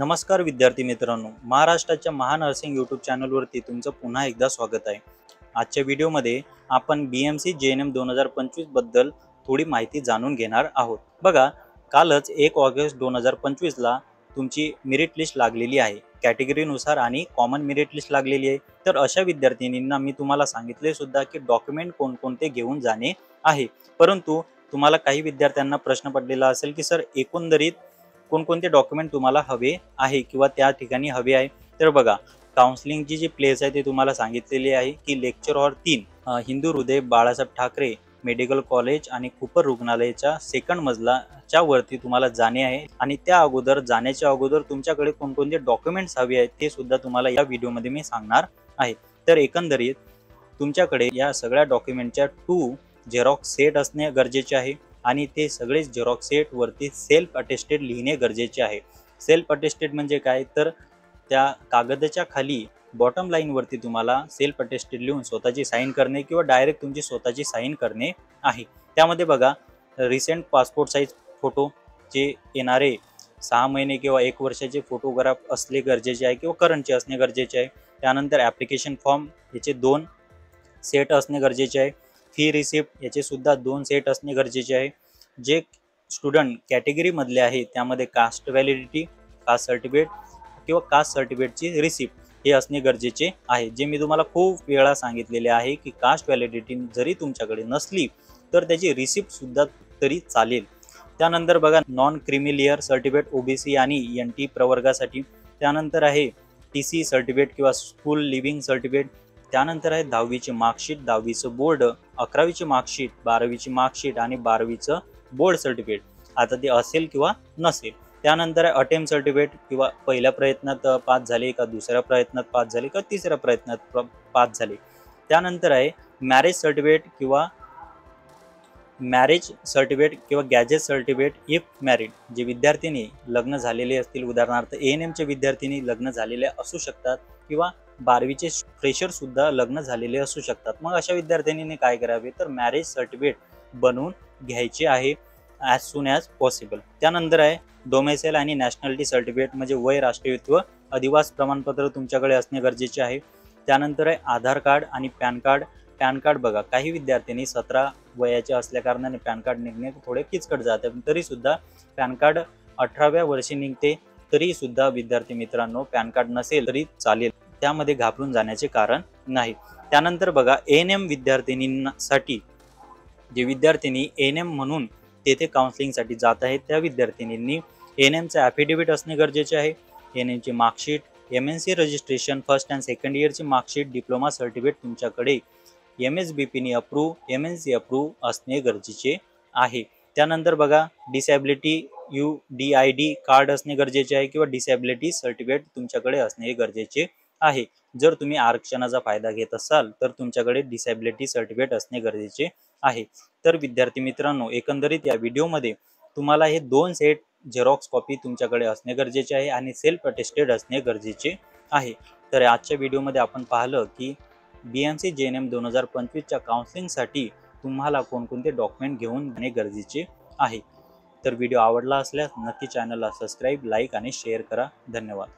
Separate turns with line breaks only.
नमस्कार विद्यार्थी मित्रांनो, महाराष्ट्राच्या महानर्सिंग यूट्यूब चॅनलवरती तुमचं पुन्हा एकदा स्वागत आहे। आजच्या व्हिडिओमध्ये आपण BMC JNM 2025 बद्दल थोडी माहिती जाणून घेणार आहोत। बघा, कालच 1 ऑगस्ट 2025 ला तुमची मेरिट लिस्ट लागलेली आहे। कॅटेगरीनुसार आणि कॉमन मेरिट लिस्ट लागलेली आहे। तर अशा विद्यार्थिनींना मी तुम्हाला सांगितले सुद्धा की डॉक्युमेंट कोणकोणते घेऊन जाणे आहे। परंतु तुम्हाला काही विद्यार्थ्यांना प्रश्न पडलेला असेल की सर एकंदरीत कोणकोणते डॉक्युमेंट तुम्हाला हवे आहे किंवा त्या ठिकाणी हवे आहे। तर बघा, काउन्सिलिंगची जी प्लेस आहे ते तुम्हाला सांगितलेली आहे की लेक्चर हॉल 3 हिंदू हृदय बाळासाहेब ठाकरे मेडिकल कॉलेज आणि खूपर रुग्णालयाच्या सेकंड मजलाच्या वरती तुम्हाला जाणे आहे। आणि त्या अगोदर जाण्याच्या अगोदर तुमच्याकडे कोणकोणते डॉक्युमेंट्स हवे आहेत ते सुद्धा तुम्हाला या व्हिडिओमध्ये मी सांगणार आहे। तर एकंदरीत तुमच्याकडे या सगळ्या डॉक्युमेंटच्या 2 झेरॉक्स सेट असणे गरजेचे आहे आणि ते सगळे झेरॉक्स सेट वरती सेल्फ अटेस्टेड लिहिणे गरजेचे आहे। सेल्फ अटेस्टेड म्हणजे काय, तर त्या कागदाच्या खाली बॉटम लाईन वरती तुम्हाला सेल्फ अटेस्टेड लिहून स्वतःची साइन करणे किंवा डायरेक्ट तुमची स्वतःची साइन करणे आहे। त्यामध्ये बघा, रिसेंट पासपोर्ट साइज फोटो जे येणारे 6 महिने किंवा 1 वर्षाचे फोटोग्राफ असले गरजेचे आहे किंवा करंटचे असणे गरजेचे आहे। त्यानंतर ॲप्लिकेशन फॉर्म याचे 2 सेट असणे गरजेचे आहे। फी रिसिप्ट याचे सुद्धा 2 सेट असणे गरजेचे आहे। जे स्टुडंट कॅटेगरी मधले आहे त्यामध्ये कास्ट व्हॅलिडिटी, कास्ट सर्टिफिकेट किंवा कास्ट सर्टिफिकेटची रिसिप्ट हे असणे गरजेचे आहे। जे मी तुम्हाला खूप वेळा सांगितलेले आहे की कास्ट व्हॅलिडिटी जरी तुमच्याकडे नसली तर त्याची रिसिप्ट सुद्धा तरी चालेल। त्यानंतर बघा, नॉन क्रिमिलियर सर्टिफिकेट OBC आणि NT प्रवर्गासाठी। त्यानंतर आहे TC सर्टिफिकेट किंवा स्कूल लिव्हिंग सर्टिफिकेट। त्यानंतर आहे 10वीची मार्कशीट, 10वीचं बोर्ड, 11वीची मार्कशीट, 12वीची मार्कशीट आणि 12वीचं बोर्ड सर्टिफिकेट, आता ते असेल किंवा नसेल। त्यानंतर आहे अटेम्प्ट सर्टिफिकेट किंवा पहिल्या प्रयत्नात पास झाले का दुसऱ्या प्रयत्नात पास झाले का तिसऱ्या प्रयत्नात पास झाले। त्यानंतर आहे मॅरेज सर्टिफिकेट किंवा गॅजेट सर्टिफिकेट इफ मॅरिड। जे विद्यार्थिनी लग्न झालेले असतील, उदाहरणार्थ ANM चे विद्यार्थिनी लग्न झालेले असू शकतात किंवा 12वीचे फ्रेशर सुद्धा लग्न झालेले असू शकतात। मग अशा विद्यार्थ्यांनी काय करावे, तर मॅरेज सर्टिफिकेट बनवून घ्यायचे आहे ॲज सून ॲज पॉसिबल। त्यानंतर आहे डोमेसाईल आणि नॅशनॅलिटी सर्टिफिकेट म्हणजे वय, राष्ट्रीयत्व, अधिवास प्रमाणपत्र तुमच्याकडे असणे गरजेचे आहे। त्यानंतर आहे आधार कार्ड आणि पॅन कार्ड। पॅन कार्ड बघा, काही विद्यार्थ्यांनी 17 वयाचे असल्या कारणाने पॅन कार्ड निघणे थोडे किचकट जाते, तरी सुद्धा पॅन कार्ड 18व्या वर्षी निघते। तरी सुद्धा विद्यार्थी मित्रांनो, पॅन कार्ड नसेल तरी चालेल, त्यामध्ये घाबरून जाण्याचे कारण नाही। त्यानंतर बघा, ANM विद्यार्थिनींसाठी जे विद्यार्थिनी ANM म्हणून तेथे काउन्सिलिंगसाठी जात आहेत त्या विद्यार्थिनींनी ANMचे ॲफिडेव्हिट असणे गरजेचे आहे। ANMची marksheet, MNC registration first and second इयरची मार्कशीट, डिप्लोमा सर्टिफिकेट तुमच्याकडे MSBPनी अप्रूव्ह, MNC अप्रूव्ह असणे गरजेचे आहे। त्यानंतर बघा, डिसॅबिलिटी UDID कार्ड असणे गरजेचे आहे किंवा डिसॅबिलिटी सर्टिफिकेट तुमच्याकडे असणे गरजेचे आहे। जर तुम्ही आरक्षणाचा फायदा घेत असाल तर तुमच्याकडे डिसॅबिलिटी सर्टिफिकेट असणे गरजेचे आहे। तर विद्यार्थी मित्रांनो, एकंदरीत या व्हिडिओमध्ये तुम्हाला हे 2 सेट झेरॉक्स कॉपी तुमच्याकडे असणे गरजेचे आहे आणि सेल्फ अटेस्टेड असणे गरजेचे आहे। तर आजच्या व्हिडिओमध्ये आपण पाहिलं की BMC JNM 2025 च्या काउन्सिलिंगसाठी तुम्हाला कोणकोणते डॉक्युमेंट घेऊन जाणे गरजेचे आहे। तर व्हिडिओ आवडला असल्यास नक्की चॅनलला सबस्क्राईब, लाईक आणि शेअर करा। धन्यवाद।